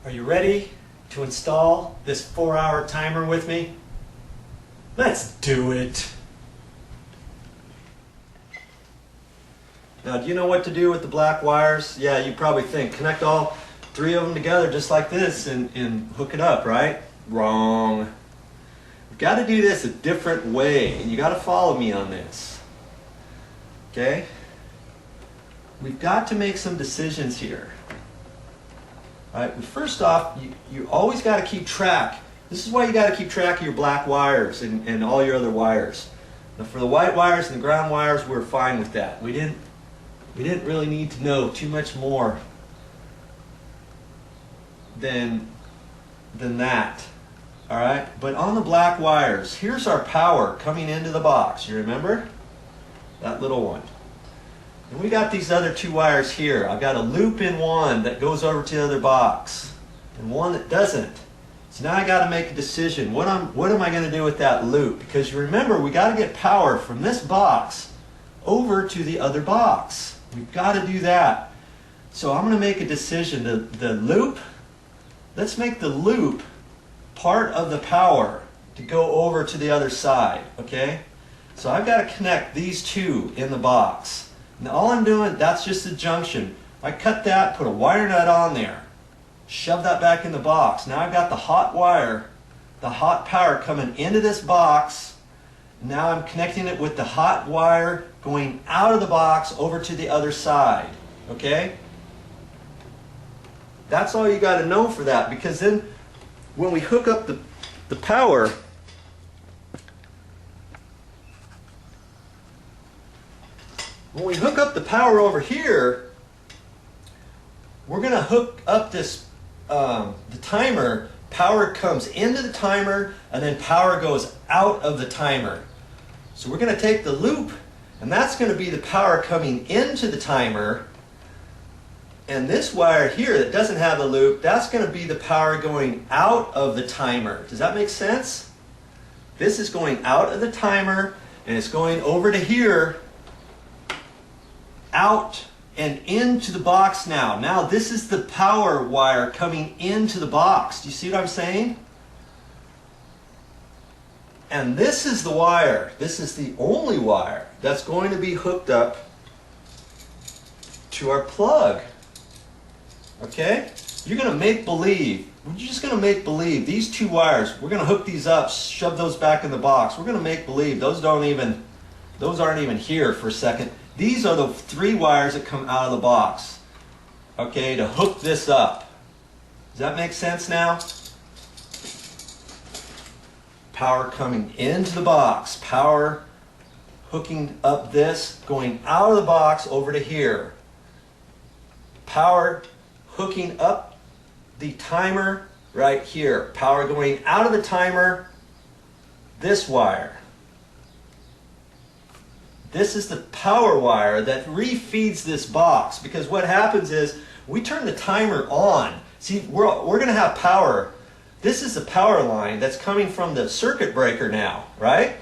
Are you ready to install this 4-hour timer with me? Let's do it. Now, do you know what to do with the black wires? Yeah, you probably think, connect all 3 of them together just like this and hook it up, right? Wrong. We've got to do this a different way, and you got to follow me on this. Okay? We've got to make some decisions here. All right, first off, you always got to keep track. This is why you got to keep track of your black wires and all your other wires. Now, for the white wires and the ground wires, we're fine with that. We didn't really need to know too much more than that. All right, but on the black wires, here's our power coming into the box. You remember? That little one. And we got these other 2 wires here. I've got a loop in one that goes over to the other box and one that doesn't. So now I got to make a decision. What am I going to do with that loop? Because you remember, we got to get power from this box over to the other box. We've got to do that. So I'm going to make a decision. The loop, let's make the loop part of the power to go over to the other side, okay? So I've got to connect these 2 in the box. Now all I'm doing, that's just a junction. I cut that, put a wire nut on there, shove that back in the box. Now I've got the hot wire, the hot power coming into this box. Now I'm connecting it with the hot wire going out of the box over to the other side, okay? That's all you got to know for that, because then when we hook up the power, when we hook up the power over here, we're going to hook up this the timer. Power comes into the timer, and then power goes out of the timer. So we're going to take the loop, and that's going to be the power coming into the timer. And this wire here that doesn't have the loop, that's going to be the power going out of the timer. Does that make sense? This is going out of the timer, and it's going over to here, out and into the box now. Now this is the power wire coming into the box. Do you see what I'm saying? And this is the wire. This is the only wire that's going to be hooked up to our plug. Okay? You're going to make believe. We're just going to make believe. These 2 wires, we're going to hook these up, shove those back in the box. We're going to make believe. Those aren't even here for a second. These are the 3 wires that come out of the box, okay, to hook this up. Does that make sense now? Power coming into the box, power hooking up this, going out of the box over to here. Power hooking up the timer right here. Power going out of the timer, this wire. This is the power wire that refeeds this box, because what happens is we turn the timer on. See, we're going to have power. This is the power line that's coming from the circuit breaker now, right?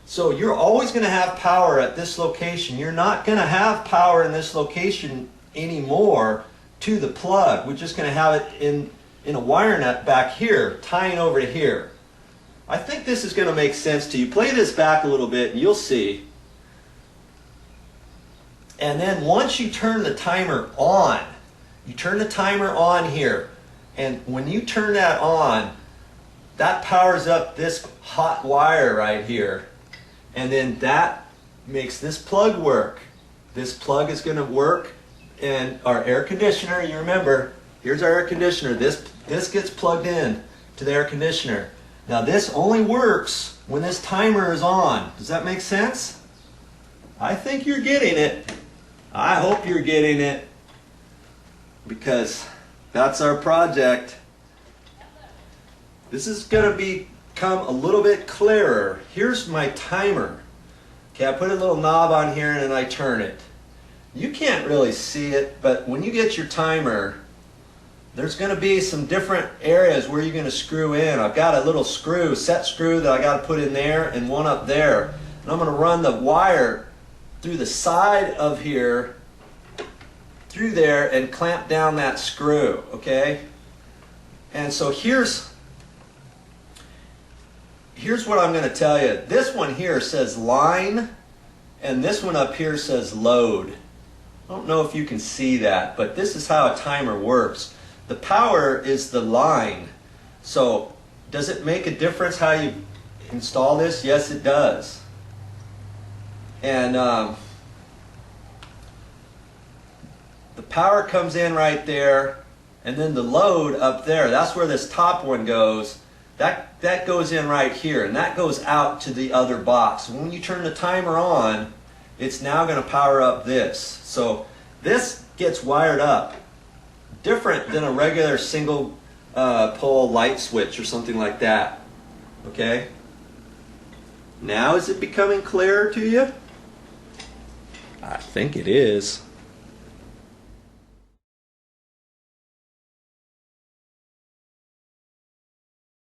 So you're always going to have power at this location. You're not going to have power in this location anymore to the plug. We're just going to have it in a wire nut back here, tying over to here. I think this is going to make sense to you. Play this back a little bit and you'll see. And then once you turn the timer on, you turn the timer on here, and when you turn that on, that powers up this hot wire right here, and then that makes this plug work. This plug is going to work, and our air conditioner, you remember, here's our air conditioner. This gets plugged in to the air conditioner. Now this only works when this timer is on. Does that make sense? I think you're getting it. I hope you're getting it, because that's our project. This is going to become a little bit clearer. Here's my timer. Okay, I put a little knob on here and then I turn it. You can't really see it, but when you get your timer, there's going to be some different areas where you're going to screw in. I've got a little screw, set screw that I got to put in there and one up there. And I'm going to run the wire through the side of here, through there, and clamp down that screw, okay? And so here's what I'm going to tell you. This one here says line, and this one up here says load. I don't know if you can see that, but this is how a timer works. The power is the line. So does it make a difference how you install this? Yes, it does. And the power comes in right there, and then the load up there, that's where this top one goes. That goes in right here, and that goes out to the other box. When you turn the timer on, it's now going to power up this. So this gets wired up different than a regular single pole light switch or something like that. Okay? Now is it becoming clearer to you? I think it is.